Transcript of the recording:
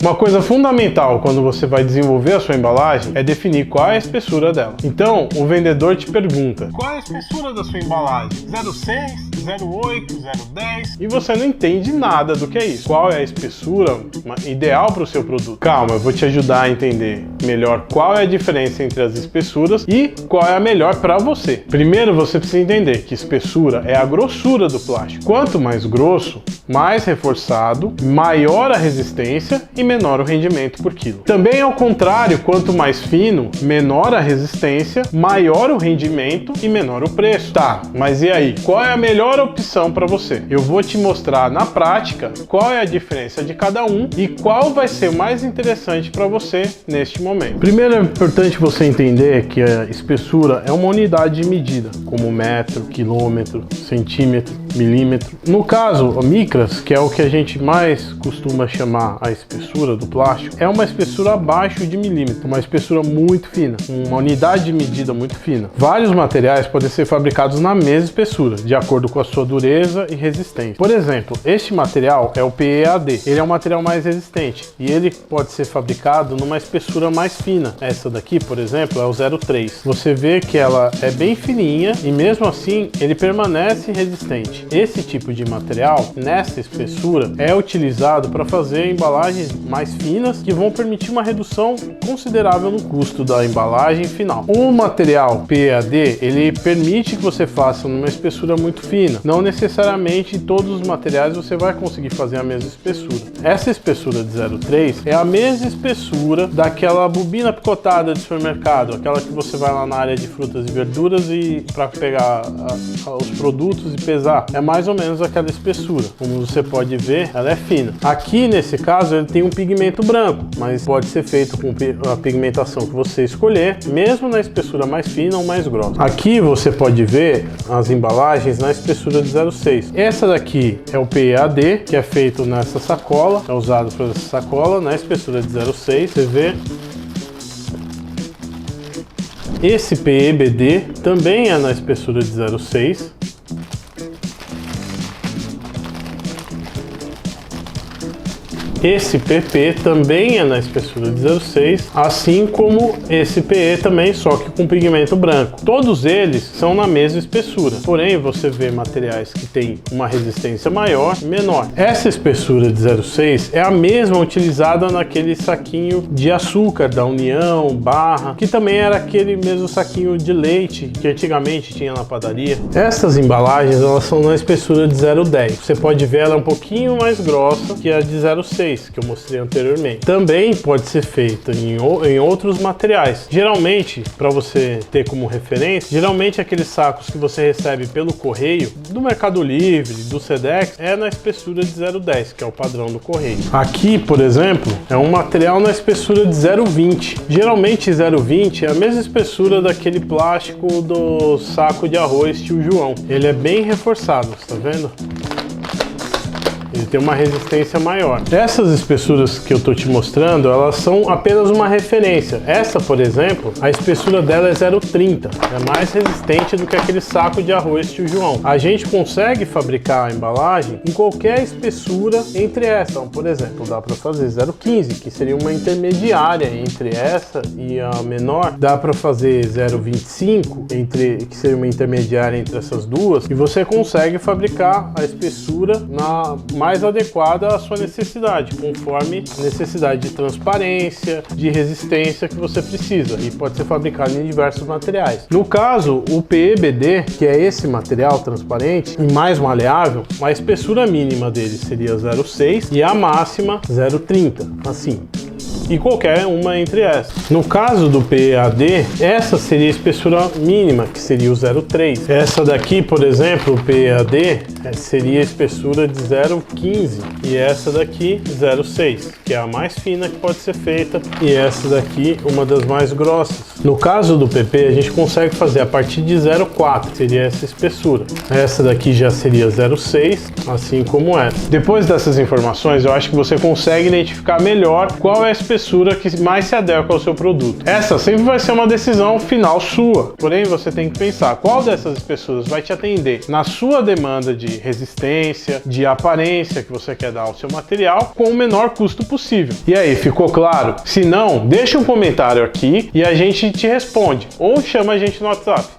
Uma coisa fundamental quando você vai desenvolver a sua embalagem é definir qual é a espessura dela. Então, o vendedor te pergunta: qual é a espessura da sua embalagem? 0,6, 0,8, 0,10? E você não entende nada do que é isso. Qual é a espessura ideal para o seu produto? Calma, eu vou te ajudar a entender melhor qual é a diferença entre as espessuras e qual é a melhor para você. Primeiro, você precisa entender que espessura é a grossura do plástico. Quanto mais grosso, mais reforçado, maior a resistência e menor o rendimento por quilo. Também ao contrário, quanto mais fino, menor a resistência, maior o rendimento e menor o preço. Tá, mas e aí? Qual é a melhor opção para você? Eu vou te mostrar na prática qual é a diferença de cada um e qual vai ser mais interessante para você neste momento. Primeiro é importante você entender que a espessura é uma unidade de medida, como metro, quilômetro, centímetro, milímetro. No caso, a micras, que é o que a gente mais costuma chamar a espessura do plástico, é uma espessura abaixo de milímetro, uma espessura muito fina, uma unidade de medida muito fina. Vários materiais podem ser fabricados na mesma espessura, de acordo com a sua dureza e resistência. Por exemplo, este material é o PEAD, ele é um material mais resistente e ele pode ser fabricado numa espessura mais fina. Essa daqui, por exemplo, é o 0,3. Você vê que ela é bem fininha e mesmo assim ele permanece resistente. Esse tipo de material, nessa espessura, é utilizado para fazer embalagens mais finas que vão permitir uma redução considerável no custo da embalagem final. O material PEAD, ele permite que você faça numa espessura muito fina. Não necessariamente em todos os materiais você vai conseguir fazer a mesma espessura. Essa espessura de 0,3 é a mesma espessura daquela bobina picotada de supermercado, aquela que você vai lá na área de frutas e verduras e para pegar os produtos e pesar. É mais ou menos aquela espessura. Como você pode ver, ela é fina. Aqui nesse caso ele tem um pigmento branco, mas pode ser feito com a pigmentação que você escolher, mesmo na espessura mais fina ou mais grossa. Aqui você pode ver as embalagens na espessura de 0,6. Essa daqui é o PEAD, que é feito nessa sacola, é usado para essa sacola, na espessura de 0,6, você vê. Esse PEBD também é na espessura de 0,6. Esse PP também é na espessura de 0,6, assim como esse PE também, só que com pigmento branco. Todos eles são na mesma espessura, porém você vê materiais que têm uma resistência maior e menor. Essa espessura de 0,6 é a mesma utilizada naquele saquinho de açúcar da União, Barra, que também era aquele mesmo saquinho de leite que antigamente tinha na padaria. Essas embalagens, elas são na espessura de 0,10. Você pode ver ela um pouquinho mais grossa que a de 0,6. Que eu mostrei anteriormente. Também pode ser feita em outros materiais. Geralmente, para você ter como referência, geralmente aqueles sacos que você recebe pelo correio, do Mercado Livre, do Sedex, é na espessura de 0,10, que é o padrão do correio. Aqui, por exemplo, é um material na espessura de 0,20. Geralmente 0,20 é a mesma espessura daquele plástico do saco de arroz Tio João. Ele é bem reforçado, tá vendo? Ele tem uma resistência maior. Essas espessuras que eu estou te mostrando, elas são apenas uma referência. Essa, por exemplo, a espessura dela é 0,30. É mais resistente do que aquele saco de arroz Tio João. A gente consegue fabricar a embalagem em qualquer espessura entre essa. Então, por exemplo, dá para fazer 0,15, que seria uma intermediária entre essa e a menor. Dá para fazer 0,25, que seria uma intermediária entre essas duas. E você consegue fabricar a espessura mais adequada à sua necessidade, conforme necessidade de transparência, de resistência que você precisa, e pode ser fabricado em diversos materiais. No caso, o PEBD, que é esse material transparente e mais maleável, a espessura mínima dele seria 0,6 e a máxima 0,30, assim. E qualquer uma entre essas. No caso do PEAD, essa seria a espessura mínima, que seria o 0,3. Essa daqui, por exemplo, o PEAD, seria a espessura de 0,15. E essa daqui, 0,6, que é a mais fina que pode ser feita. E essa daqui, uma das mais grossas. No caso do PP, a gente consegue fazer a partir de 0,4, seria essa espessura. Essa daqui já seria 0,6, assim como essa. Depois dessas informações, eu acho que você consegue identificar melhor qual é a espessura espessura que mais se adequa ao seu produto. Essa sempre vai ser uma decisão final sua, porém você tem que pensar qual dessas espessuras vai te atender na sua demanda de resistência, de aparência que você quer dar ao seu material com o menor custo possível. E aí, ficou claro? Se não, deixa um comentário aqui e a gente te responde ou chama a gente no WhatsApp.